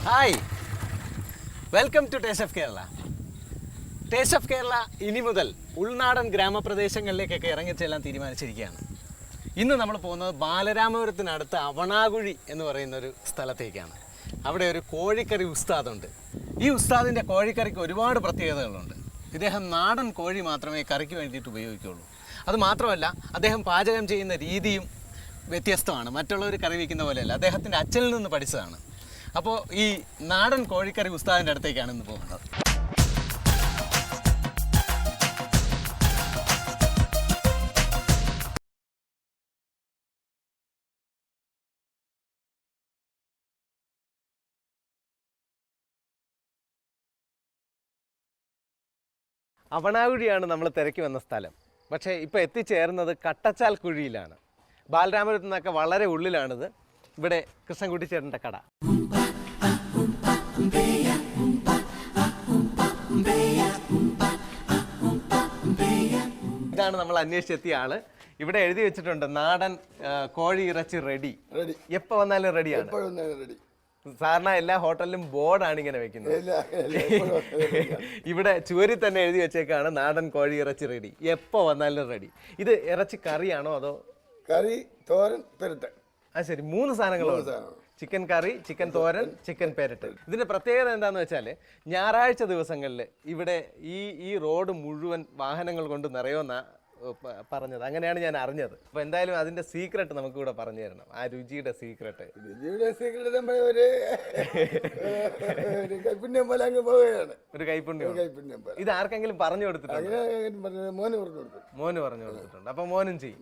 Hi, welcome to taste of Kerala. Taste of Kerala ഇനി മുതൽ ഉൾനാടൻ ഗ്രാമപ്രദേശങ്ങളിലേക്കൊക്കെ ഇറങ്ങിച്ചെല്ലാൻ തീരുമാനിച്ചിരിക്കുകയാണ്. ഇന്ന് നമ്മൾ പോകുന്നത് ബാലരാമപുരത്തിനടുത്ത് അവണാകുഴി എന്ന് പറയുന്നൊരു സ്ഥലത്തേക്കാണ്. അവിടെ ഒരു കോഴിക്കറി ഉസ്താദുണ്ട്. ഈ ഉസ്താദിൻ്റെ കോഴിക്കറിക്ക് ഒരുപാട് പ്രത്യേകതകളുണ്ട്. ഇദ്ദേഹം നാടൻ കോഴി മാത്രമേ കറിക്ക് വേണ്ടിയിട്ട് ഉപയോഗിക്കുകയുള്ളൂ. അതുമാത്രമല്ല, അദ്ദേഹം പാചകം ചെയ്യുന്ന രീതിയും വ്യത്യസ്തമാണ്. മറ്റുള്ളവർ കറി വയ്ക്കുന്ന പോലെയല്ല, അദ്ദേഹത്തിൻ്റെ അച്ഛനിൽ നിന്ന് പഠിച്ചതാണ്. അപ്പോൾ ഈ നാടൻ കോഴിക്കറി ഉസ്താദിൻ്റെ അടുത്തേക്കാണ് ഇന്ന് പോകുന്നത്. അവണാകുഴിയാണ് നമ്മൾ തിരക്കി വന്ന സ്ഥലം. പക്ഷേ ഇപ്പോൾ എത്തിച്ചേർന്നത് കട്ടച്ചാൽ കുഴിയിലാണ്. ബാലരാമപുരത്തു നിന്നൊക്കെ വളരെ ഉള്ളിലാണിത്. ഇവിടെ കൃഷ്ണൻകുട്ടി ചേട്ടൻ്റെ കട. ഇതാണ് നമ്മൾ അന്വേഷിച്ചെത്തിയ ആള്. ഇവിടെ എഴുതി വെച്ചിട്ടുണ്ട് നാടൻ കോഴി ഇറച്ചി റെഡി. എപ്പോൾ വന്നാലും റെഡിയാണ്. സാധാരണ എല്ലാ ഹോട്ടലിലും ബോർഡാണ് ഇങ്ങനെ വെക്കുന്നത്. ഇവിടെ ചുവരിൽ തന്നെ എഴുതി വെച്ചേക്കാണ് നാടൻ കോഴി ഇറച്ചി റെഡി, എപ്പോൾ വന്നാലും റെഡി. ഇത് ഇറച്ചി കറിയാണോ അതോ കറി, തോരൻ, പെരട്ട്? ആ ശരി, 3 സാധനങ്ങളുണ്ട്. ചിക്കൻ കറി, ചിക്കൻ തോരൻ, ചിക്കൻ പെരട്ട്. ഇതിന്റെ പ്രത്യേകത എന്താണെന്ന് വെച്ചാൽ ഞായറാഴ്ച ദിവസങ്ങളിൽ ഇവിടെ ഈ റോഡ് മുഴുവൻ വാഹനങ്ങൾ കൊണ്ട് നിറയുമെന്ന പറഞ്ഞത്. അങ്ങനെയാണ് ഞാൻ അറിഞ്ഞത്. അപ്പോൾ എന്തായാലും അതിന്റെ സീക്രട്ട് നമുക്ക് ഇവിടെ പറഞ്ഞു തരണം. ആ രുചിയുടെ സീക്രട്ട്. ഒരു കൈപ്പുണ്യം. ഇത് ആർക്കെങ്കിലും പറഞ്ഞു കൊടുത്തിട്ടുണ്ട്? മോന് പറഞ്ഞു കൊടുത്തിട്ടുണ്ട്. അപ്പൊ മോനും ചെയ്യും.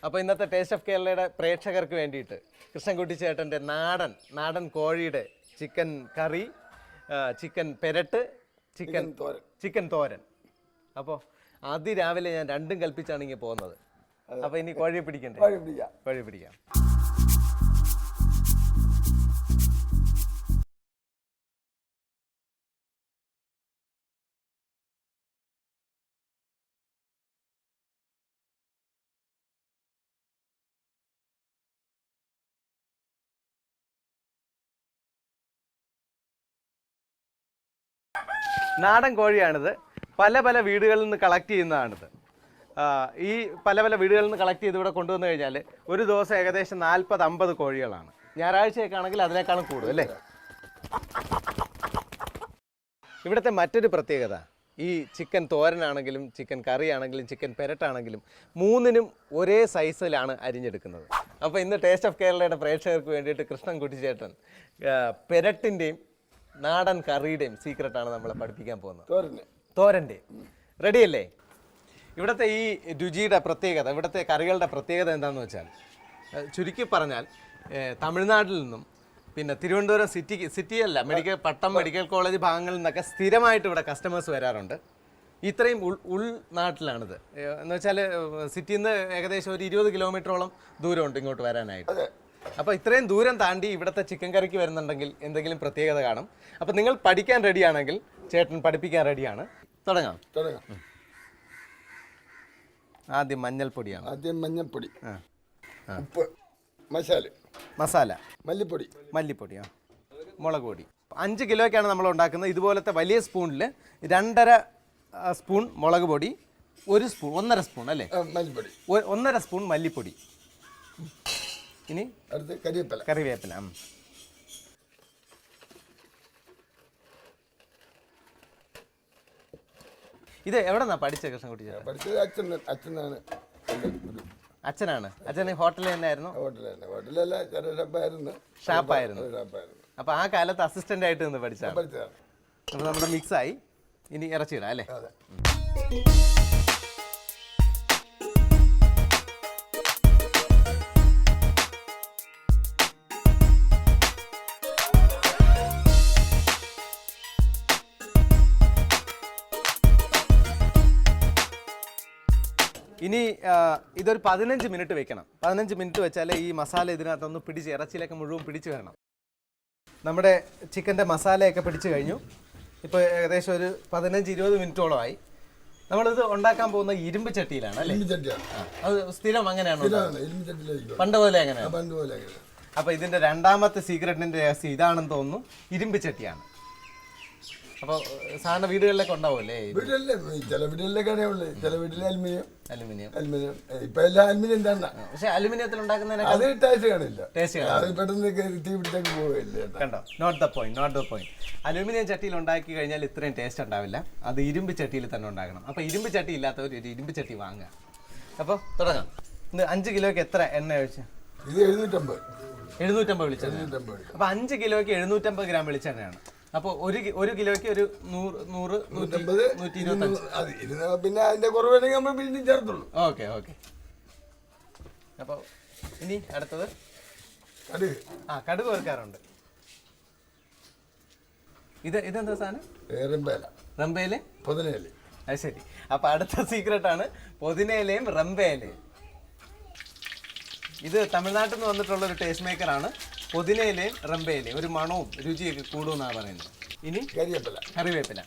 അപ്പൊ ഇന്നത്തെ ടേസ്റ്റ് ഓഫ് കേരളയുടെ പ്രേക്ഷകർക്ക് വേണ്ടിയിട്ട് കൃഷ്ണൻകുട്ടി ചേട്ടന്റെ നാടൻ കോഴിയുടെ ചിക്കൻ കറി, ചിക്കൻ പെരട്ട്, ചിക്കൻ തോരൻ. അപ്പോൾ അതിരാവിലെ ഞാൻ രണ്ടും കൽപ്പിച്ചാണ് ഇങ്ങനെ പോകുന്നത്. അപ്പൊ ഇനി കോഴിയെ പിടിക്കണ്ടേ? കോഴി പിടിക്കാം. നാടൻ കോഴിയാണിത്. പല വീടുകളിൽ നിന്ന് കളക്ട് ചെയ്യുന്നതാണിത്. ഈ പല വീടുകളിൽ നിന്ന് കളക്ട് ചെയ്ത് ഇവിടെ കൊണ്ടുവന്നു കഴിഞ്ഞാൽ ഒരു ദിവസം ഏകദേശം 40-50 കോഴികളാണ്. ഞായറാഴ്ചയൊക്കെ ആണെങ്കിൽ അതിനേക്കാളും കൂടും അല്ലേ? ഇവിടുത്തെ മറ്റൊരു പ്രത്യേകത, ഈ ചിക്കൻ തോരനാണെങ്കിലും ചിക്കൻ കറി ആണെങ്കിലും ചിക്കൻ പെരട്ടാണെങ്കിലും 3നും ഒരേ സൈസിലാണ് അരിഞ്ഞെടുക്കുന്നത്. അപ്പോൾ ഇന്ന് ടേസ്റ്റ് ഓഫ് കേരളയുടെ പ്രേക്ഷകർക്ക് വേണ്ടിയിട്ട് കൃഷ്ണൻകുട്ടി ചേട്ടൻ പെരട്ടിൻ്റെയും നാടൻ കറിയുടെയും സീക്രട്ടാണ് നമ്മളെ പഠിപ്പിക്കാൻ പോകുന്നത്. തോരൻ്റെ റെഡിയല്ലേ? ഇവിടുത്തെ ഈ രുചിയുടെ പ്രത്യേകത, ഇവിടുത്തെ കറികളുടെ പ്രത്യേകത എന്താണെന്ന് വെച്ചാൽ, ചുരുക്കി പറഞ്ഞാൽ തമിഴ്നാട്ടിൽ നിന്നും പിന്നെ തിരുവനന്തപുരം സിറ്റിയല്ല, മെഡിക്കൽ കോളേജ് ഭാഗങ്ങളിൽ നിന്നൊക്കെ സ്ഥിരമായിട്ട് ഇവിടെ കസ്റ്റമേഴ്സ് വരാറുണ്ട്. ഇത്രയും ഉൾനാട്ടിലാണിത്. എന്ന് വെച്ചാൽ സിറ്റിയിൽ നിന്ന് ഏകദേശം ഒരു 20 കിലോമീറ്ററോളം ദൂരമുണ്ട് ഇങ്ങോട്ട് വരാനായിട്ട്. അപ്പോൾ ഇത്രയും ദൂരം താണ്ടി ഇവിടുത്തെ ചിക്കൻ കറിക്ക് വരുന്നുണ്ടെങ്കിൽ എന്തെങ്കിലും പ്രത്യേകത കാണും. അപ്പോൾ നിങ്ങൾ പഠിക്കാൻ റെഡിയാണെങ്കിൽ ചേട്ടൻ പഠിപ്പിക്കാൻ റെഡിയാണ്. തുടങ്ങാം. ആദ്യം മഞ്ഞൾപ്പൊടിയാണ്. മഞ്ഞൾപ്പൊടി, ഉപ്പ്, മസാല, മല്ലിപ്പൊടി, മുളക് പൊടി. 5 കിലോയ്ക്കാണ് നമ്മൾ ഉണ്ടാക്കുന്നത്. ഇതുപോലത്തെ വലിയ സ്പൂണിൽ 2.5 സ്പൂൺ മുളക് പൊടി, 1.5 സ്പൂൺ അല്ലേ മല്ലിപ്പൊടി, 1.5 സ്പൂൺ മല്ലിപ്പൊടി. ഇനി കറിവേപ്പില. ഇത് എവിടെന്നാ പഠിച്ചത് കൃഷ്ണൻകുട്ടി ചേട്ടൻ? അച്ഛനാണ്. അച്ഛൻ ഹോട്ടലിൽ തന്നെ ആയിരുന്നു? ഷാപ്പായിരുന്നു. അപ്പൊ ആ കാലത്ത് അസിസ്റ്റന്റ് ആയിട്ട് നിന്ന് പഠിച്ചാണ്. അപ്പൊ നമ്മുടെ മിക്സായി. ഇനി ഇറച്ചിയിടാം അല്ലേ? ഇനി ഇതൊരു 15 മിനിറ്റ് വെക്കണം. 15 മിനിറ്റ് വെച്ചാൽ ഈ മസാല ഇതിനകത്തൊന്ന് പിടിച്ച് ഇറച്ചിയിലൊക്കെ മുഴുവൻ പിടിച്ച് വരണം. നമ്മുടെ ചിക്കൻ്റെ മസാലയൊക്കെ പിടിച്ച് കഴിഞ്ഞു. ഇപ്പോൾ ഏകദേശം ഒരു 15-20 മിനിറ്റോളമായി. നമ്മളിത് ഉണ്ടാക്കാൻ പോകുന്ന ഇരുമ്പ് ചട്ടിയിലാണ് അല്ലേ? അത് സ്ഥിരം അങ്ങനെയാണോ? പണ്ട് പോലെ അങ്ങനെയാണ്. അപ്പോൾ ഇതിൻ്റെ രണ്ടാമത്തെ സീക്രട്ടിൻ്റെ രഹസ്യം ഇതാണെന്ന് തോന്നുന്നു. ഇരുമ്പ് ചട്ടിയാണ്. അപ്പോൾ സാധാരണ വീടുകളിലൊക്കെ ഉണ്ടാവുമല്ലേ? വീട്ടിലല്ലേ, ചില വീടുകളിലൊക്കെ ഉള്ളു, ചില വീട്ടിൽ അലുമിനിയം. അലുമിനിയം ഇപ്പൊ എല്ലാം അലുമിനിയം തന്നെ. പക്ഷെ അലുമിനിയത്തിൽ ഉണ്ടാക്കുന്നതിന് അത് ടേസ്റ്റ് കാണില്ല. അത് പെട്ടെന്ന് തീ പിടിച്ചേക്ക് പോവില്ല. കണ്ടോ, നോട്ട് ദ പോയിന്റ്. അലുമിനിയം ചട്ടിയിൽ ഉണ്ടാക്കി കഴിഞ്ഞാൽ ഇത്രയും ടേസ്റ്റ് ഉണ്ടാവില്ല. അത് ഇരുമ്പ് ചട്ടിയിൽ തന്നെ ഉണ്ടാക്കണം. അപ്പോൾ ഇരുമ്പ് ചട്ടി ഇല്ലാത്തവർ ഒരു ഇരുമ്പ് ചട്ടി വാങ്ങുക. അപ്പോൾ തുടങ്ങാം. ഇന്ന് 5 കിലോയ്ക്ക് എത്ര എണ്ണ ഒഴിച്ച്? ഇത് 750 വെളിച്ചെണ്ണ. അപ്പോൾ 5 കിലോയ്ക്ക് 750 ഗ്രാം വെളിച്ചെണ്ണയാണ്. അപ്പോൾ ഒരു കിലോയ്ക്ക് ഒരു 100, 150, 125. പിന്നെ അതിന്റെ കുറവേണെങ്കിൽ നമ്മൾ പിന്നെ ചേർത്തുള്ളൂ. ഓക്കെ. അപ്പോൾ ഇനി അടുത്തത് കടുക്. കടുക് വറുക്കാറുണ്ട്. ഇതെന്താ സാധനം? റംബേല്, പുതിനയില. അത് ശരി. അപ്പോൾ അടുത്ത സീക്രട്ടാണ് പുതിനയിലയും റംബേലയും. ഇത് തമിഴ്നാട്ടിൽ നിന്ന് വന്നിട്ടുള്ള ഒരു ടേസ്റ്റ് മേക്കറാണ്. പുതിനയിലയും റംബേലയും ഒരു മണവും രുചിയൊക്കെ കൂടുമെന്നാണ് പറയുന്നത്. ഇനി കറിവേപ്പില.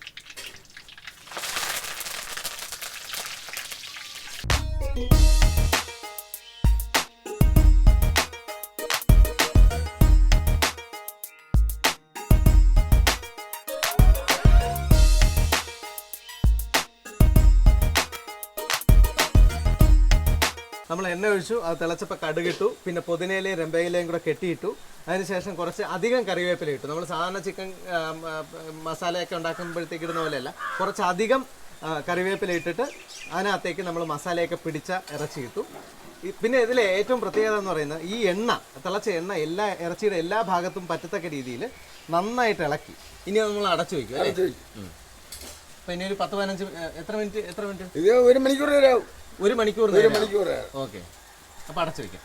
നമ്മൾ എണ്ണ ഒഴിച്ചു, അത് തിളച്ചപ്പോൾ കടുകിട്ടു, പിന്നെ പുതിനയിലയും റംബയിലയും കൂടെ കെട്ടിയിട്ടു. അതിനുശേഷം കുറച്ച് അധികം കറിവേപ്പില ഇട്ടു. നമ്മൾ സാധാരണ ചിക്കൻ മസാലയൊക്കെ ഉണ്ടാക്കുമ്പോഴത്തേക്ക് ഇടുന്ന പോലെയല്ല, കുറച്ചധികം കറിവേപ്പില ഇട്ടിട്ട് അതിനകത്തേക്ക് നമ്മൾ മസാലയൊക്കെ പിടിച്ച ഇറച്ചി ഇട്ടു. പിന്നെ ഇതിലെ ഏറ്റവും പ്രത്യേകത എന്ന് പറയുന്നത് ഈ എണ്ണ, തിളച്ച എണ്ണ ഇറച്ചിയുടെ എല്ലാ ഭാഗത്തും പറ്റത്തക്ക രീതിയിൽ നന്നായിട്ട് ഇളക്കി. ഇനി നമ്മൾ അടച്ചു വയ്ക്കും അല്ലേ? അപ്പോൾ ഇനി ഒരു 10-15 എത്ര മിനിറ്റ്? ഇത് 1 മണിക്കൂർ വരെ ആവും. 1 മണിക്കൂർ. ഓക്കെ. അപ്പോൾ അടച്ചു വയ്ക്കാം.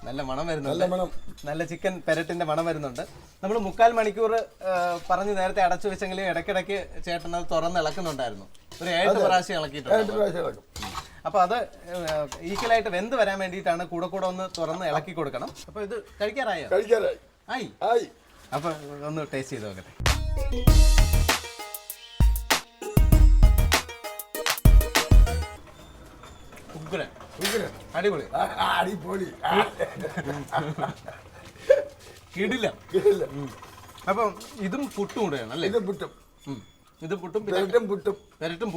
നല്ല മണം വരുന്നുണ്ട്. നല്ല ചിക്കൻ പെരട്ടിന്റെ മണം വരുന്നുണ്ട്. നമ്മൾ 3/4 മണിക്കൂർ പറഞ്ഞ് നേരത്തെ അടച്ചു വെച്ചെങ്കിലും ഇടയ്ക്കിടയ്ക്ക് ചേട്ടൻ അത് തുറന്ന് ഇളക്കുന്നുണ്ടായിരുന്നു. ഒരു 7 പ്രാവശ്യം ഇളക്കിയിട്ടുണ്ട്. അപ്പോൾ അത് ഈക്വലായിട്ട് വെന്ത് വരാൻ വേണ്ടിയിട്ടാണ് കൂടെ ഒന്ന് തുറന്ന് ഇളക്കി കൊടുക്കണം. അപ്പോൾ ഇത് കഴിക്കാറായോ? ആയി. അപ്പോൾ ഒന്ന് ടേസ്റ്റ് ചെയ്ത് നോക്കട്ടെ. അടിപൊളി. കിടില്ല. അപ്പം ഇതും പുട്ടും കൂടെയാണ് അല്ലേ? ഇത് പുട്ടും പെരട്ടും.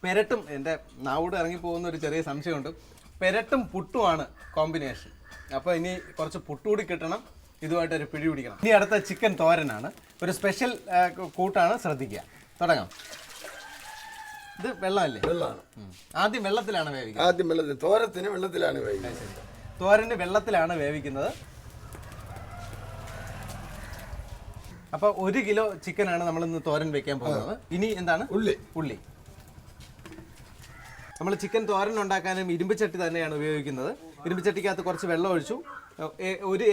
പെരട്ടും എൻ്റെ നാവോട് ഇറങ്ങി പോകുന്ന ഒരു ചെറിയ സംശയമുണ്ട്. പെരട്ടും പുട്ടുമാണ് കോമ്പിനേഷൻ. അപ്പോൾ ഇനി കുറച്ച് പുട്ടുകൂടി കിട്ടണം, ഇതുമായിട്ടൊരു പിടി പിടിക്കണം. ഇനി അടുത്ത ചിക്കൻ തോരനാണ്. ഒരു സ്പെഷ്യൽ കൂട്ടാണ്, ശ്രദ്ധിക്കുക. തുടങ്ങാം. ഇത് വെള്ളമല്ലേ? ആദ്യം വെള്ളത്തിലാണ് വേവിക്കുന്നത്. തോരന് വെള്ളത്തിലാണ് വേവിക്കുന്നത്. അപ്പോൾ 1 കിലോ ചിക്കനാണ് നമ്മൾ ഇന്ന് തോരൻ വെക്കാൻ പോകുന്നത്. ഇനി എന്താണ്? ഉള്ളി. നമ്മൾ ചിക്കൻ തോരൻ ഉണ്ടാക്കാനും ഇരുമ്പ് ചട്ടി തന്നെയാണ് ഉപയോഗിക്കുന്നത്. ഇരുമ്പ് ചട്ടിക്കകത്ത് കുറച്ച് വെള്ളം ഒഴിച്ചു,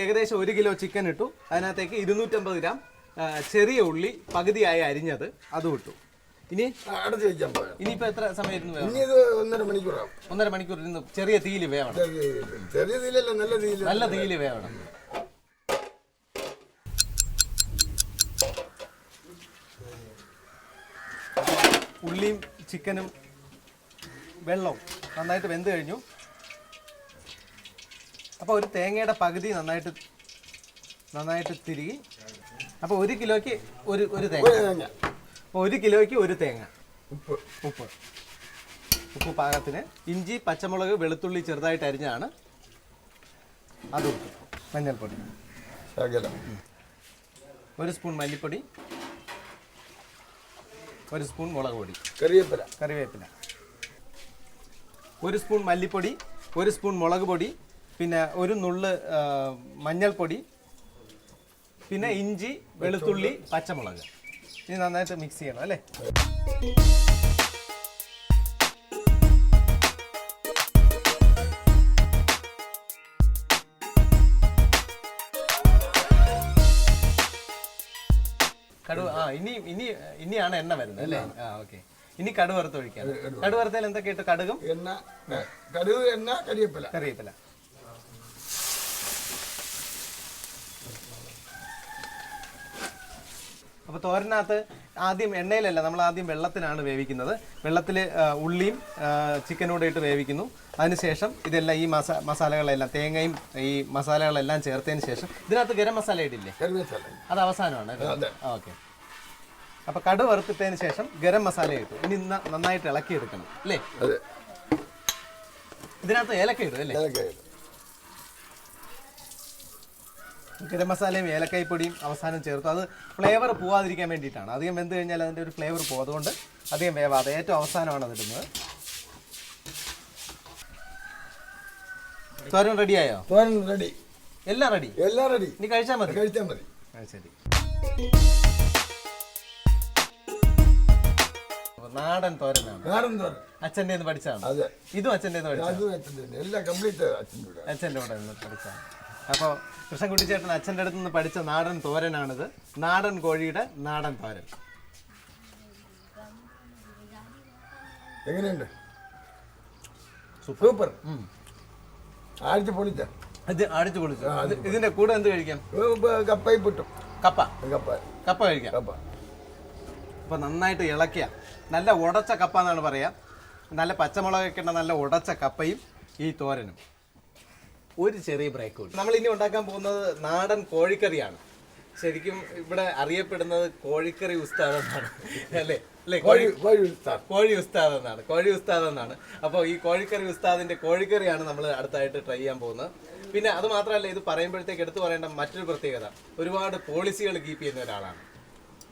ഏകദേശം 1 കിലോ ചിക്കൻ ഇട്ടു. അതിനകത്തേക്ക് 250 ഗ്രാം ചെറിയ ഉള്ളി പകുതിയായി അരിഞ്ഞത് അതും ഇട്ടു. ഇനിയിപ്പോ എത്ര സമയം ഇരുന്ന് വേണം? 1.5 മണിക്കൂർ ഇരുന്ന് ചെറിയ തീയിൽ വേവണം. നല്ല തീയിൽ വേവണം. ഉള്ളിയും ചിക്കനും വെള്ളവും നന്നായിട്ട് വെന്ത് കഴിഞ്ഞു. അപ്പോൾ ഒരു തേങ്ങയുടെ പകുതി നന്നായിട്ട് തിരുകി. അപ്പോൾ 1 കിലോയ്ക്ക് ഒരു തേങ്ങ. 1 കിലോയ്ക്ക് 1 തേങ്ങ. ഉപ്പ് പാകത്തിന്. ഇഞ്ചി, പച്ചമുളക്, വെളുത്തുള്ളി ചെറുതായിട്ട് അരിഞ്ഞാണ് അത്. മഞ്ഞൾപ്പൊടി 1 സ്പൂൺ, മല്ലിപ്പൊടി 1 സ്പൂൺ, മുളക് പൊടി, കറിവേപ്പില 1 സ്പൂൺ മല്ലിപ്പൊടി, 1 സ്പൂൺ മുളക് പൊടി, പിന്നെ 1 നുള്ള് മഞ്ഞൾപ്പൊടി, പിന്നെ ഇഞ്ചി, വെളുത്തുള്ളി, പച്ചമുളക്. ഇനി നന്നായിട്ട് മിക്സ് ചെയ്യണം അല്ലേ? ഇനിയാണ് എണ്ണ വരുന്നത് അല്ലേ? ഓക്കെ. ഇനി കടുക് വറുത്ത് ഒഴിക്കാം. കടുക് വറുത്തതിൽ എന്തൊക്കെ ഇട്ടു? കടുക്, എണ്ണ, കറിവേപ്പില. അപ്പോൾ തോരനകത്ത് ആദ്യം എണ്ണയിലല്ല, നമ്മൾ ആദ്യം വെള്ളത്തിനാണ് വേവിക്കുന്നത്. വെള്ളത്തിൽ ഉള്ളിയും ചിക്കനൂടെ ഇട്ട് വേവിക്കുന്നു. അതിനുശേഷം ഇതെല്ലാം ഈ മസാലകളെല്ലാം തേങ്ങയും ഈ മസാലകളെല്ലാം ചേർത്തതിന് ശേഷം ഇതിനകത്ത് ഗരം മസാല ഇടില്ലേ? അത് അവസാനമാണ്. ഓക്കെ. അപ്പോൾ കടുക് വറുത്തിട്ടതിന് ശേഷം ഗരം മസാല ഇട്ടു. ഇനി നന്നായിട്ട് ഇളക്കിയെടുക്കണം അല്ലേ? ഇതിനകത്ത് ഏലക്ക ഇടും അല്ലേ? ഗരം മസാലയും ഏലക്കായ് പൊടിയും അവസാനം ചേർത്തു. അത് ഫ്ലേവർ പോവാതിരിക്കാൻ വേണ്ടിയിട്ടാണ്. അധികം വെന്ത് കഴിഞ്ഞാൽ അതിൻ്റെ ഒരു ഫ്ലേവർ പോകും. അതുകൊണ്ട് അധികം വേവാതെ ഏറ്റവും അവസാനമാണ് അത് ഇടുന്നത്. തോരൻ റെഡിയായോ? തോരൻ റെഡി. എല്ലാം റെഡി. എല്ലാം റെഡി. ഇനി കഴിച്ചാൽ മതി. കഴിച്ചാൽ മതി. ശരി. നാടൻ തോരനാണ്. നാടൻ തോരൻ അച്ഛൻ്റെ പഠിച്ചാണ്. അതെ. ഇതും അച്ഛൻ്റെ പഠിച്ചത്. എല്ലാം കംപ്ലീറ്റ് അച്ഛൻ്റെ കൂടെ പഠിച്ചാണ്. അപ്പോൾ കൃഷ്ണൻകുട്ടി ചേട്ടൻ അച്ഛൻ്റെ അടുത്ത് നിന്ന് പഠിച്ച നാടൻ തോരനാണിത്. നാടൻ കോഴിയുടെ നാടൻ തോരൻ. എങ്ങനെയുണ്ട്? സൂപ്പർ. ആഴ്ച പൊളിച്ച. ഇത് അടിച്ചു പൊളിച്ചു. ഇതിന്റെ കൂടെ എന്ത് കഴിക്കാം? കപ്പയും പുട്ടും. കപ്പ കപ്പ കപ്പ കഴിക്കാം. കപ്പ അപ്പോൾ നന്നായിട്ട് ഇളക്കിയ നല്ല ഉടച്ച കപ്പ എന്നാണ് പറയാം. നല്ല പച്ചമുളകൊക്കെ ഇട്ട നല്ല ഉടച്ച കപ്പയും ഈ തോരനും. ഒരു ചെറിയ ബ്രേക്ക് ഉണ്ട്. നമ്മൾ ഇനി ഉണ്ടാക്കാൻ പോകുന്നത് നാടൻ കോഴിക്കറിയാണ്. ശരിക്കും ഇവിടെ അറിയപ്പെടുന്നത് കോഴിക്കറി ഉസ്താദ് എന്നാണ് അല്ലേ? അല്ലേ? കോഴി ഉസ്താദ് എന്നാണ്. കോഴി ഉസ്താദ് എന്നാണ്. അപ്പോൾ ഈ കോഴിക്കറി ഉസ്താദിന്റെ കോഴിക്കറിയാണ് നമ്മൾ അടുത്തായിട്ട് ട്രൈ ചെയ്യാൻ പോകുന്നത്. പിന്നെ അത് മാത്രമല്ല, ഇത് പറയുമ്പോഴത്തേക്ക് എടുത്തു പറയേണ്ട മറ്റൊരു പ്രത്യേകത, ഒരുപാട് പോളിസികൾ കീപ്പ് ചെയ്യുന്ന ഒരാളാണ്.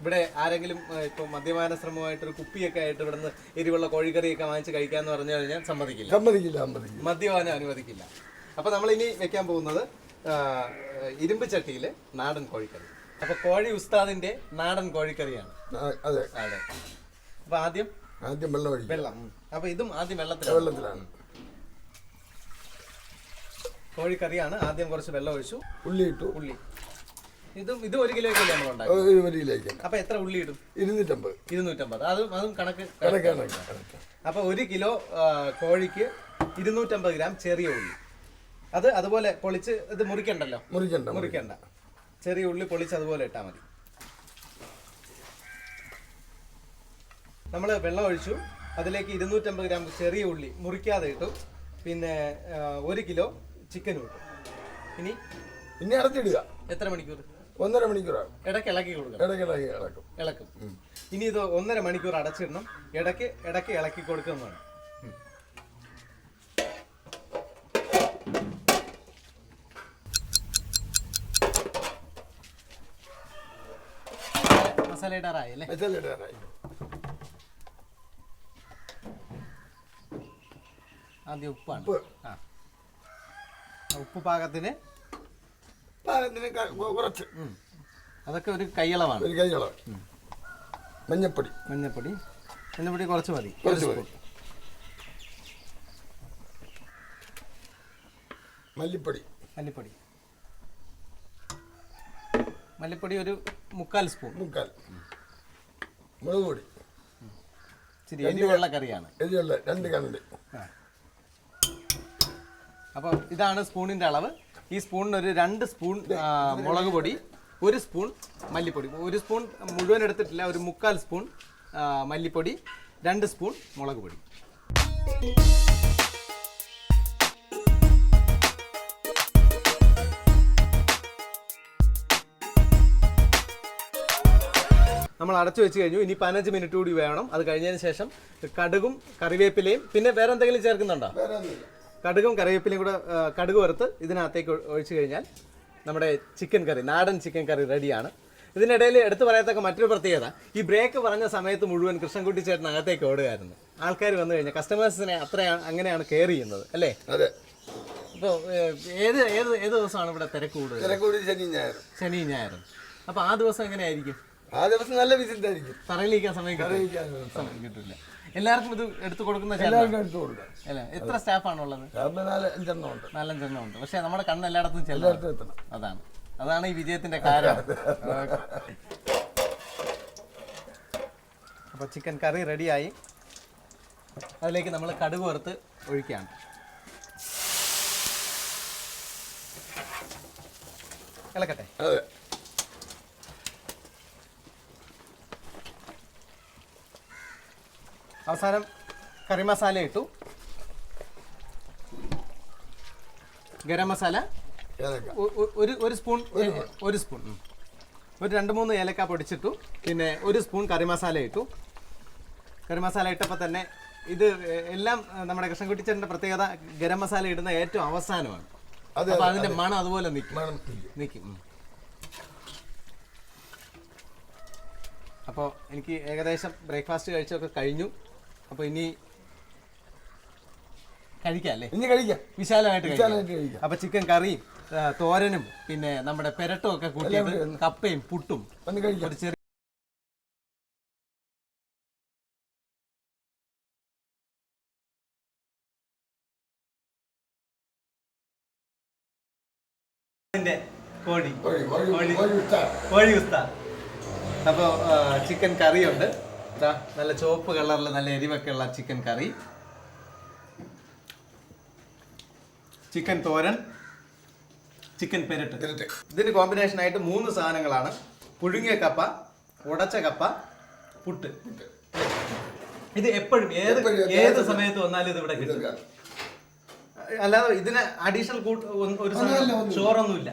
ഇവിടെ ആരെങ്കിലും ഇപ്പോൾ മദ്യപാന ശ്രമമായിട്ടൊരു കുപ്പിയൊക്കെ ആയിട്ട് ഇവിടുന്ന് എരിവുള്ള കോഴിക്കറിയൊക്കെ വാങ്ങിച്ച് കഴിക്കാന്ന് പറഞ്ഞു കഴിഞ്ഞാൽ സമ്മതിക്കില്ല. മദ്യപാനം അനുവദിക്കില്ല. അപ്പോൾ നമ്മളിനി വെക്കാൻ പോകുന്നത് ഇരുമ്പ് ചട്ടിയിൽ നാടൻ കോഴിക്കറി. അപ്പോൾ കോഴി ഉസ്താദിന്റെ നാടൻ കോഴിക്കറിയാണ്. അതെ. അപ്പോൾ ആദ്യം വെള്ളം. അപ്പോൾ ഇതും ആദ്യം വെള്ളത്തിലാണ്. കോഴിക്കറിയാണ്. ആദ്യം കുറച്ച് വെള്ളം ഒഴിച്ചു, ഉള്ളി ഇട്ടു. ഇത് 1 കിലോയ്ക്കല്ലേ നമ്മൾ ഉണ്ടാക്കും? അപ്പൊ എത്ര ഉള്ളി ഇടും? 250. അതും കണക്ക്. അപ്പൊ 1 കിലോ കോഴിക്ക് 250 ഗ്രാം ചെറിയ ഉള്ളി. അതുപോലെ പൊളിച്ച് ഇത് മുറിക്കണ്ട. ചെറിയ ഉള്ളി പൊളിച്ച് അതുപോലെ ഇട്ടാൽ മതി. നമ്മൾ വെള്ളം ഒഴിച്ചു. അതിലേക്ക് 250 ഗ്രാം ചെറിയ ഉള്ളി മുറിക്കാതെ ഇട്ടു. പിന്നെ 1 കിലോ ചിക്കനും ഇട്ടു. ഇനി അടച്ചിടുക. എത്ര മണിക്കൂർ? 1.5 മണിക്കൂറാണ്. ഇടയ്ക്ക് ഇളക്കി കൊടുക്കണം. ഇളക്കും. ഇനി ഇത് 1.5 മണിക്കൂർ അടച്ചിടണം. ഇടയ്ക്ക് ഇളക്കി കൊടുക്കുന്നതാണ്. മസാല ഇടാറായി അല്ലേ? ആദ്യം ഉപ്പാണ്. ഉപ്പ് പാകത്തിന് കുറച്ച്. അതൊക്കെ ഒരു കൈയളവാണ്. മഞ്ഞപ്പൊടി കുറച്ച് മതി. മല്ലിപ്പൊടി ഒരു 1/4 സ്പൂൺ. മുളക് പൊടി. ഇച്ചിരി എരിവുള്ള കറിയാണ്. 2 കണ്ണ്. അപ്പോൾ ഇതാണ് സ്പൂണിൻ്റെ അളവ്. ഈ സ്പൂണിന് ഒരു 2 സ്പൂൺ മുളക് പൊടി, 1 സ്പൂൺ മല്ലിപ്പൊടി. 1 സ്പൂൺ മുഴുവൻ എടുത്തിട്ടില്ല. ഒരു 1/4 സ്പൂൺ മല്ലിപ്പൊടി, 2 സ്പൂൺ മുളക് പൊടി. നമ്മൾ അടച്ചു വെച്ച് കഴിഞ്ഞു. ഇനി 15 മിനിറ്റ് കൂടി വേണം. അത് കഴിഞ്ഞതിന് ശേഷം കടുകും കറിവേപ്പിലയും പിന്നെ വേറെ എന്തെങ്കിലും ചേർക്കുന്നുണ്ടോ? കടുകും കറിവേപ്പിലയും കൂടെ കടുക് വറുത്ത് ഇതിനകത്തേക്ക് ഒഴിച്ചു കഴിഞ്ഞാൽ നമ്മുടെ ചിക്കൻ കറി, നാടൻ ചിക്കൻ കറി റെഡിയാണ്. ഇതിനിടയിൽ എടുത്തു പറയത്തക്ക മറ്റൊരു പ്രത്യേകത, ഈ ബ്രേക്ക് പറഞ്ഞ സമയത്ത് മുഴുവൻ കൃഷ്ണൻകുട്ടി ചേട്ടൻ അകത്തേക്ക് ഓടുകയായിരുന്നു. ആൾക്കാർ വന്നു കഴിഞ്ഞാൽ കസ്റ്റമേഴ്സിനെ അങ്ങനെയാണ് കെയർ ചെയ്യുന്നത് അല്ലേ? അതെ. ഇപ്പോൾ ഏത് ദിവസമാണ് ഇവിടെ തിരക്ക് കൂടുതൽ? ശനിയും ഞായറും. അപ്പോൾ ആ ദിവസം എങ്ങനെയായിരിക്കും? ആ ദിവസം നല്ല വിസിറ്റ് ആയിരിക്കും. തറയിലിരിക്കാൻ സമയം കിട്ടില്ല. എല്ലാവർക്കും ഇത് എടുത്തു കൊടുക്കുന്ന അല്ലേ? എത്ര സ്റ്റാഫാണുള്ളത്? 4-5 ഉണ്ട്. പക്ഷെ നമ്മുടെ കണ്ണ് എല്ലായിടത്തും ചെല്ലണം. അതാണ് ഈ വിജയത്തിന്റെ കാരണം. അപ്പോൾ ചിക്കൻ കറി റെഡിയായി. അതിലേക്ക് നമ്മൾ കടുക് വറുത്ത് ഒഴിക്കുകയാണ്. ഇളക്കട്ടെ. അവസാനം കറി മസാല ഇട്ടു, ഗരം മസാല ഒരു സ്പൂൺ, ഒരു 2-3 ഏലക്ക പൊടിച്ചിട്ടു, പിന്നെ 1 സ്പൂൺ കറി മസാല ഇട്ടു. കറി മസാല ഇട്ടപ്പോൾ തന്നെ ഇത് എല്ലാം നമ്മുടെ കൃഷ്ണൻകുട്ടിച്ചേട്ടൻ്റെ പ്രത്യേകത ഗരം മസാല ഇടുന്ന ഏറ്റവും അവസാനമാണ്. അപ്പോൾ അതിൻ്റെ മണം അതുപോലെ നിൽക്കും. അപ്പോൾ എനിക്ക് ഏകദേശം ബ്രേക്ക്ഫാസ്റ്റ് കഴിച്ചൊക്കെ കഴിഞ്ഞു. അപ്പോൾ ഇനി കഴിക്കാം അല്ലേ? ഇനി കഴിക്കാം, വിശാലമായിട്ട് കഴിക്കാം. അപ്പോൾ ചിക്കൻ കറിയും തോരനും പിന്നെ നമ്മുടെ പെരട്ടും ഒക്കെ കൂട്ടിയത് കപ്പയും പുട്ടും ഒരു ചെറിയ കോഴി ഉസ്താദ്. അപ്പോൾ ചിക്കൻ കറിയുണ്ട്, നല്ല ചുവപ്പ് കളറിൽ നല്ല എരിവൊക്കെ ഉള്ള ചിക്കൻ കറി, ചിക്കൻ തോരൻ, ചിക്കൻ പെരട്ട്. ഇതിന് കോമ്പിനേഷൻ ആയിട്ട് 3 സാധനങ്ങളാണ്: പുഴുങ്ങിയ കപ്പ, ഉടച്ച കപ്പ, പുട്ട്. ഇത് എപ്പോഴും ഏത് സമയത്ത് വന്നാലും ഇത് ഇവിടെ കിട്ടും. അല്ലാതെ ഇതിന് അഡീഷണൽ ഒരു ചോറൊന്നുമില്ല.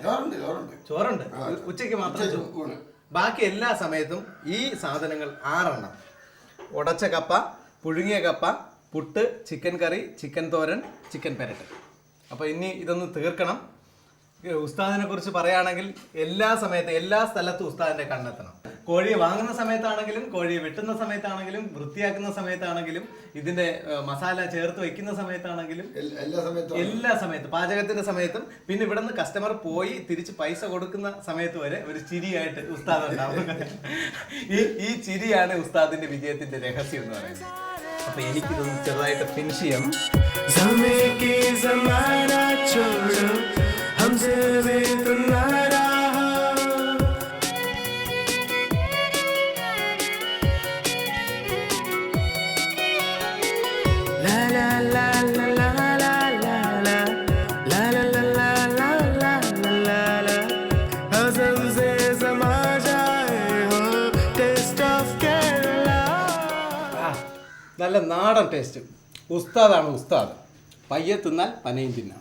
ചോറുണ്ട്, ഉച്ചയ്ക്ക് മാത്രം. ബാക്കി എല്ലാ സമയത്തും ഈ സാധനങ്ങൾ 6 എണ്ണം: ഉടച്ച കപ്പ, പുഴുങ്ങിയ കപ്പ, പുട്ട്, ചിക്കൻ കറി, ചിക്കൻ തോരൻ, ചിക്കൻ പെരട്ട്. അപ്പോൾ ഇനി ഇതൊന്ന് തീർക്കണം. ഉസ്താദിനെ കുറിച്ച് പറയുകയാണെങ്കിൽ എല്ലാ സ്ഥലത്തും ഉസ്താദിനെ കണ്ടെത്തണം. കോഴിയെ വാങ്ങുന്ന സമയത്താണെങ്കിലും, കോഴിയെ വെട്ടുന്ന സമയത്താണെങ്കിലും, വൃത്തിയാക്കുന്ന സമയത്താണെങ്കിലും, ഇതിന്റെ മസാല ചേർത്ത് വെക്കുന്ന സമയത്താണെങ്കിലും, എല്ലാ സമയത്തും, പാചകത്തിന്റെ സമയത്തും, പിന്നെ ഇവിടെ നിന്ന് കസ്റ്റമർ പോയി തിരിച്ച് പൈസ കൊടുക്കുന്ന സമയത്ത് വരെ ഒരു ചിരിയായിട്ട് ഉസ്താദ് ഉണ്ടാവും. ഈ ചിരിയാണ് ഉസ്താദിന്റെ വിജയത്തിന്റെ രഹസ്യം എന്ന് പറയുന്നത്. അപ്പൊ എനിക്കിതൊന്ന് ചെറുതായിട്ട് ഫിനിഷ് ചെയ്യണം. നല്ല നാടൻ ടേസ്റ്റ്. ഉസ്താദാണ് ഉസ്താദ്. പയ്യെ തിന്നാൽ പനയും തിന്നാം.